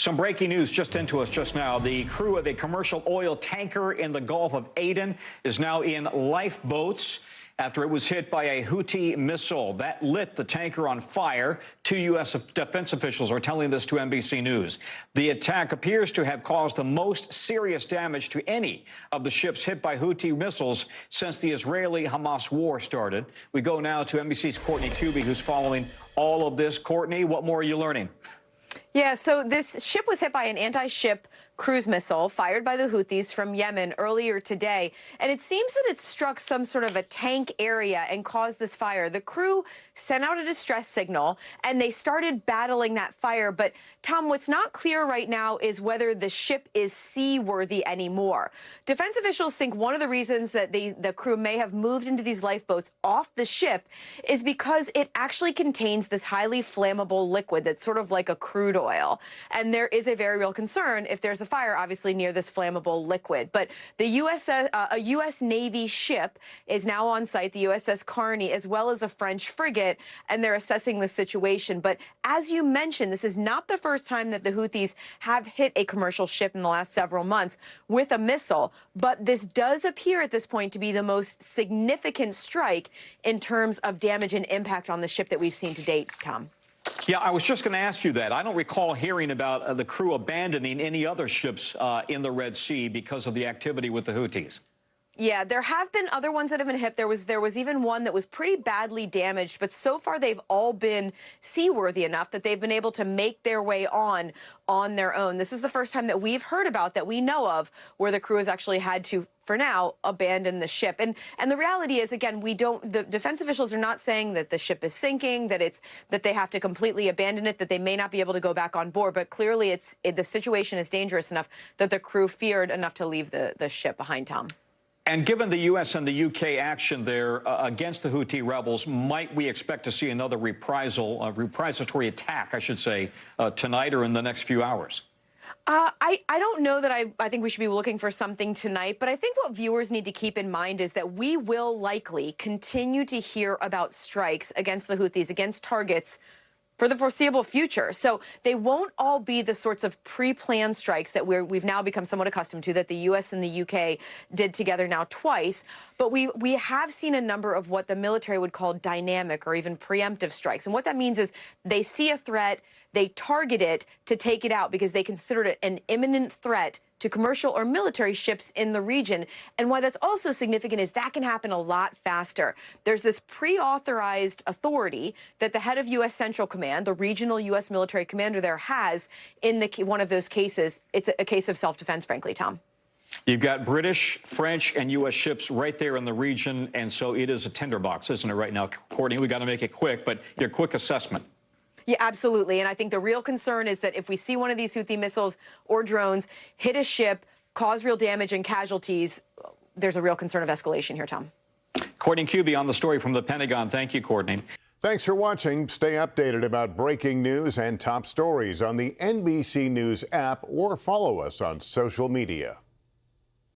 Some breaking news just into us just now. The crew of a commercial oil tanker in the Gulf of Aden is now in lifeboats after it was hit by a Houthi missile. That lit the tanker on fire. Two U.S. defense officials are telling this to NBC News. The attack appears to have caused the most serious damage to any of the ships hit by Houthi missiles since the Israeli-Hamas war started. We go now to NBC's Courtney Kuby, who's following all of this. Courtney, what more are you learning? Yeah, so this ship was hit by an anti-ship cruise missile fired by the Houthis from Yemen earlier today. And it seems that it struck some sort of a tank area and caused this fire. The crew sent out a distress signal and they started battling that fire. But Tom, what's not clear right now is whether the ship is seaworthy anymore. Defense officials think one of the reasons that the crew may have moved into these lifeboats off the ship is because it actually contains this highly flammable liquid that's sort of like a crude oil. And there is a very real concern if there's a fire, obviously, near this flammable liquid. But the a U.S. Navy ship is now on site, the USS Carney, as well as a French frigate, and they're assessing the situation. But as you mentioned, this is not the first time that the Houthis have hit a commercial ship in the last several months with a missile. But this does appear at this point to be the most significant strike in terms of damage and impact on the ship that we've seen to date, Tom. Yeah, I was just going to ask you that. I don't recall hearing about the crew abandoning any other ships in the Red Sea because of the activity with the Houthis. Yeah, there have been other ones that have been hit. There was even one that was pretty badly damaged, but so far they've all been seaworthy enough that they've been able to make their way on their own. This is the first time that we've heard about, that we know of, where the crew has actually had to, for now, abandon the ship. And the reality is, again, the defense officials are not saying that the ship is sinking, that they have to completely abandon it, that they may not be able to go back on board. But clearly the situation is dangerous enough that the crew feared enough to leave the ship behind, Tom. And given the U.S. and the U.K. action there against the Houthi rebels, might we expect to see another reprisatory attack, I should say, tonight or in the next few hours? I don't know that I think we should be looking for something tonight, but I think what viewers need to keep in mind is that we will likely continue to hear about strikes against the Houthis, against targets, for the foreseeable future. So they won't all be the sorts of pre-planned strikes that we've now become somewhat accustomed to, that the U.S. and the U.K. did together now twice. But we have seen a number of what the military would call dynamic or even preemptive strikes. And what that means is they see a threat, they target it to take it out because they consider it an imminent threat to commercial or military ships in the region. And why that's also significant is that can happen a lot faster. There's this pre-authorized authority that the head of U.S. Central Command, the regional U.S. military commander there, has in one of those cases. It's a case of self-defense, frankly, Tom. You've got British, French, and U.S. ships right there in the region, and so it is a tinderbox, isn't it, right now? Courtney, we got to make it quick, but your quick assessment. Yeah, absolutely. And I think the real concern is that if we see one of these Houthi missiles or drones hit a ship, cause real damage and casualties, there's a real concern of escalation here, Tom. Courtney Kuby on the story from the Pentagon. Thank you, Courtney. Thanks for watching. Stay updated about breaking news and top stories on the NBC News app or follow us on social media.